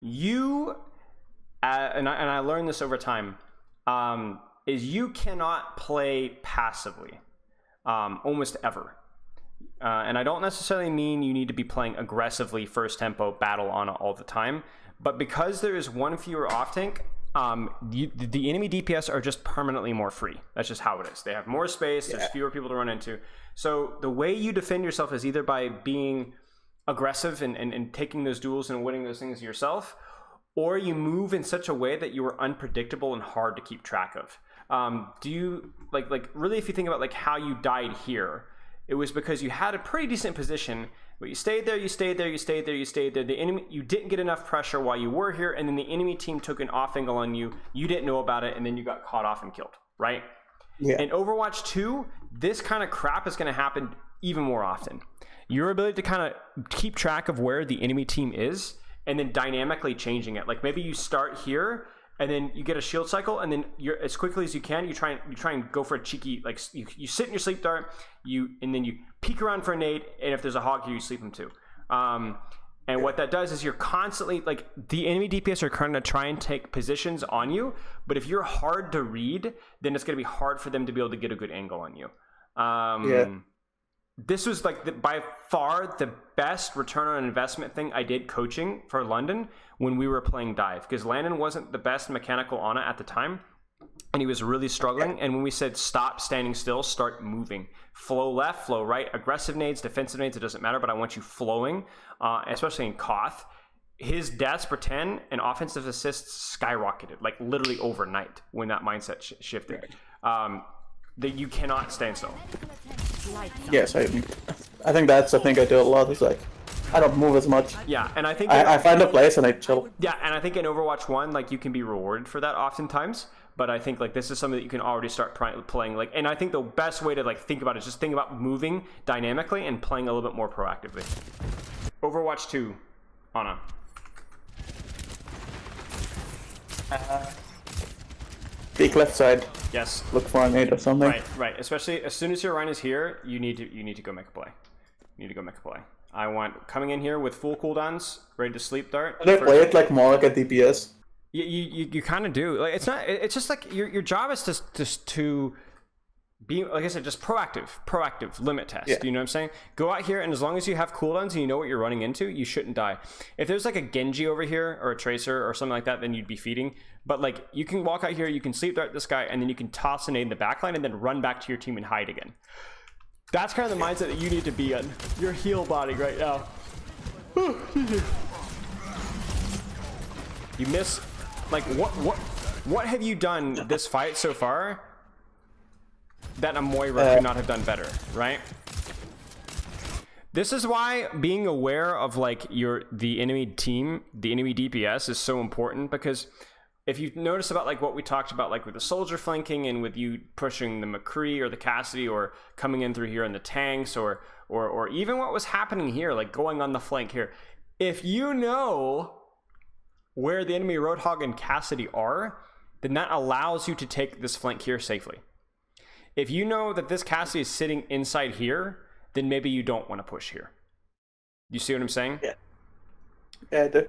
you, and I learned this over time, is you cannot play passively, almost ever. And I don't necessarily mean you need to be playing aggressively first tempo battle on it all the time, but because there is one fewer off tank, the enemy DPS are just permanently more free. That's just how it is. They have more space, there's fewer people to run into. So the way you defend yourself is either by being aggressive and taking those duels and winning those things yourself, or you move in such a way that you are unpredictable and hard to keep track of. Do you like really, if you think about like how you died here, it was because you had a pretty decent position, but you stayed there, you stayed there, you stayed there, you stayed there. The enemy, you didn't get enough pressure while you were here, and then the enemy team took an off angle on you. You didn't know about it, and then you got caught off and killed, right? Yeah. In Overwatch 2, this kind of crap is going to happen even more often. Your ability to kind of keep track of where the enemy team is, and then dynamically changing it. Like maybe you start here, and then you get a shield cycle, and then you're as quickly as you can. You try and go for a cheeky, like you sit in your sleep dart, and then you peek around for a nade, and if there's a hog here, you sleep him too. And what that does is you're constantly like the enemy DPS are kind of try and take positions on you, but if you're hard to read, then it's going to be hard for them to be able to get a good angle on you. This was like by far the best return on investment thing I did coaching for London when we were playing dive, because Landon wasn't the best mechanical Ana at the time, and he was really struggling. And when we said stop standing still, start moving, flow left, flow right, aggressive nades, defensive nades, it doesn't matter, but I want you flowing, especially in Koth. His deaths per 10 and offensive assists skyrocketed, like literally overnight when that mindset shifted. That you cannot stand still. Yes, I think that's the thing I do a lot. Is like I don't move as much. Yeah, and I think I find a place and I chill. Yeah, and I think in Overwatch 1, like you can be rewarded for that oftentimes. But I think like this is something that you can already start playing. Like, and I think the best way to like think about it is just think about moving dynamically and playing a little bit more proactively. Overwatch 2, Ana. Peek left side. Yes. Look for a nade or something. Right. Especially as soon as your Rhine is here, you need to go make a play. You need to go make a play. I want coming in here with full cooldowns, ready to sleep dart. They play it like more like a DPS. You kind of do. Like it's not. It's just like your job is to be, like I said, just proactive limit test. Yeah. You know what I'm saying? Go out here, and as long as you have cooldowns and you know what you're running into, you shouldn't die. If there's like a Genji over here or a Tracer or something like that, then you'd be feeding. But like you can walk out here, you can sleep dart this guy, and then you can toss a nade in the backline and then run back to your team and hide again. That's kind of the mindset that you need to be in. Your heal body right now. You miss. Like what have you done this fight so far that a Moira could not have done better, right? This is why being aware of like the enemy team, the enemy DPS is so important, because if you notice about like what we talked about, like with the soldier flanking and with you pushing the McCree or the Cassidy or coming in through here in the tanks or even what was happening here, like going on the flank here, if you know where the enemy Roadhog and Cassidy are, then that allows you to take this flank here safely. If you know that this Cassidy is sitting inside here, then maybe you don't want to push here. You see what I'm saying? Yeah. Yeah, I do.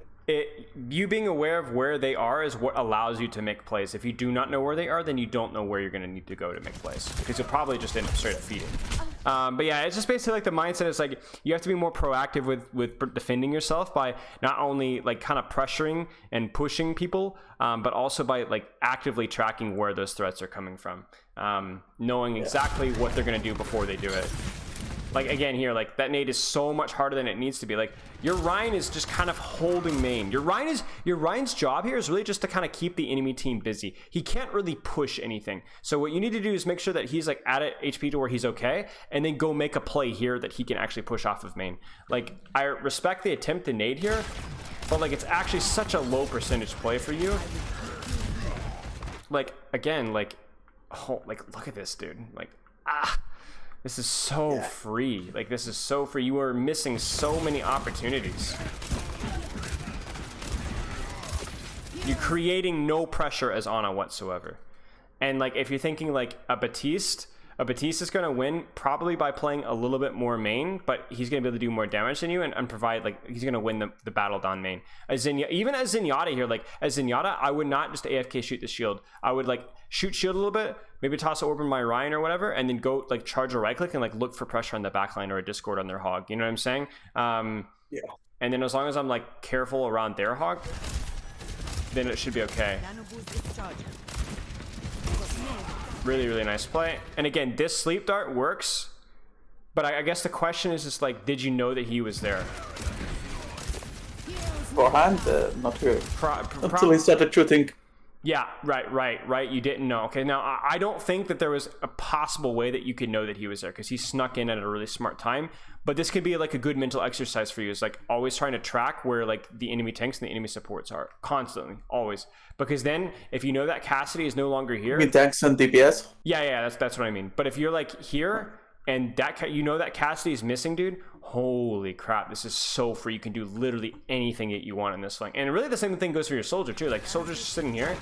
You being aware of where they are is what allows you to make plays. If you do not know where they are, then you don't know where you're going to need to go to make plays, because you'll probably just end up straight up feeding. But yeah, it's just basically like the mindset is like you have to be more proactive with defending yourself by not only like kind of pressuring and pushing people, but also by like actively tracking where those threats are coming from, knowing exactly what they're going to do before they do it. Like again here, like that nade is so much harder than it needs to be. Like your Rhine is just kind of holding main. Your Rhine's job here is really just to kind of keep the enemy team busy. He can't really push anything. So what you need to do is make sure that he's like at a HP to where he's okay, and then go make a play here that he can actually push off of main. Like I respect the attempt to nade here, but like it's actually such a low percentage play for you. Like again, like oh, like look at this dude. Like this is so free. Like this is so free. You are missing so many opportunities. You're creating no pressure as Ana whatsoever. And like if you're thinking like a Baptiste, Batista's going to win probably by playing a little bit more main, but he's going to be able to do more damage than you and provide, like, he's going to win the battle down main. Even as Zenyatta here, like, as Zenyatta, I would not just AFK shoot the shield. I would, like, shoot shield a little bit, maybe toss an orb in my Ryan or whatever, and then go, like, charge a right click and, like, look for pressure on the backline or a Discord on their hog. You know what I'm saying? Yeah. And then as long as I'm, like, careful around their hog, then it should be okay. Really, really nice play. And again, this sleep dart works, but I guess the question is just like, did you know that he was there? Beforehand, not really. Until he started shooting. Yeah, right. You didn't know. Okay, now I don't think that there was a possible way that you could know that he was there because he snuck in at a really smart time. But this could be like a good mental exercise for you. It's like always trying to track where like the enemy tanks and the enemy supports are constantly, always. Because then if you know that Cassidy is no longer here, you mean tanks and DPS? Yeah, that's what I mean. But if you're like here and that you know that Cassidy is missing, dude, holy crap, this is so free. You can do literally anything that you want in this flank. And really the same thing goes for your soldier too. Like soldier's just sitting here,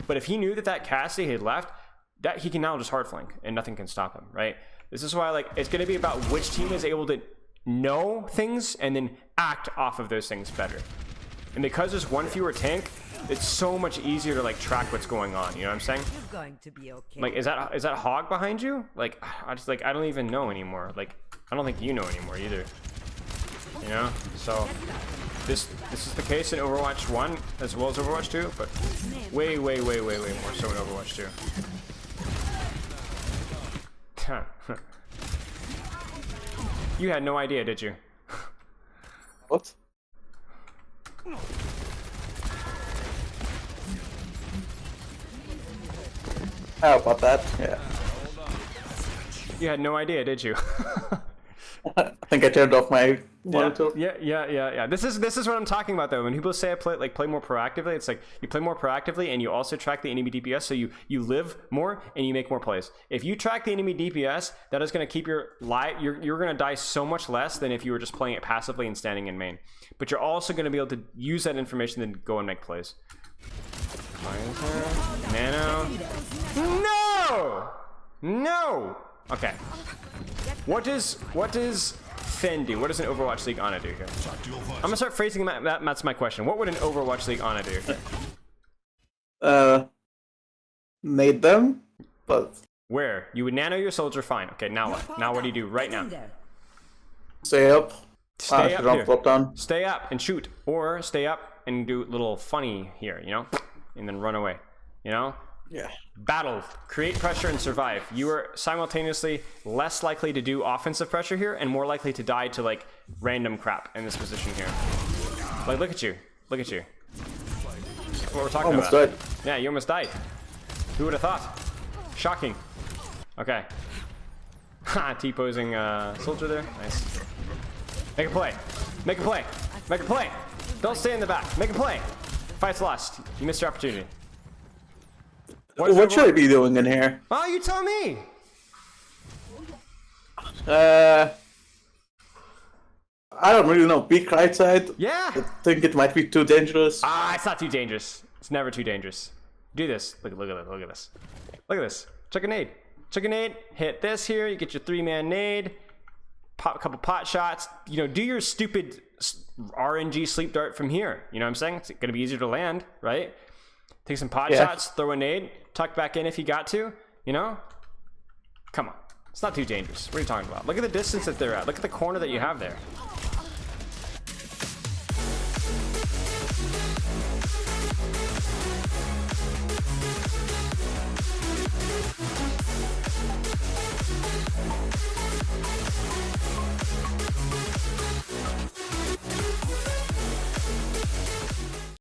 but if he knew that Cassidy had left, that he can now just hard flank and nothing can stop him, right? This is why like it's going to be about which team is able to know things and then act off of those things better. And because there's one fewer tank, it's so much easier to like track what's going on. You know what I'm saying? You're going to be okay. Like, is that hog behind you? Like, I don't even know anymore. Like, I don't think you know anymore either. You know? So this is the case in Overwatch 1 as well as Overwatch 2, but way more so in Overwatch 2. You had no idea, did you? What? How about that? Yeah. You had no idea, did you? I think I turned off my monitor. Yeah. This is what I'm talking about though. When people say I play more proactively, it's like you play more proactively and you also track the enemy DPS, so you live more and you make more plays. If you track the enemy DPS, that is going to keep your you're going to die so much less than if you were just playing it passively and standing in main. But you're also going to be able to use that information to go and make plays. Nano. No. Okay. What does Finn do? What does an Overwatch League Ana do here? I'm gonna start phrasing that's my question. What would an Overwatch League Ana do? Made them, but where you would nano your soldier, fine. Okay, now what? Now what do you do right now? Stay up. Stay up here. Drop down. Stay up and shoot, or stay up and do a little funny here, you know, and then run away, you know. Yeah. Battle, create pressure and survive. You are simultaneously less likely to do offensive pressure here and more likely to die to like random crap in this position here. Like look at you. That's what we're talking almost about. Died. Yeah, you almost died. Who would have thought? Shocking. Okay. Ha, T-posing soldier there. Nice. Make a play. Don't stay in the back. Make a play. Fight's lost. You missed your opportunity. What should I be doing in here? Oh, you tell me. I don't really know. Peek right side. Yeah. I think it might be too dangerous. It's not too dangerous. It's never too dangerous. Do this. Look at this. Chuck a nade. Hit this here. You get your 3-man nade. Pop a couple pot shots. You know, do your stupid RNG sleep dart from here. You know what I'm saying? It's gonna be easier to land, right? Take some pot shots, throw a nade, tuck back in if you got to, you know? Come on. It's not too dangerous. What are you talking about? Look at the distance that they're at. Look at the corner that you have there.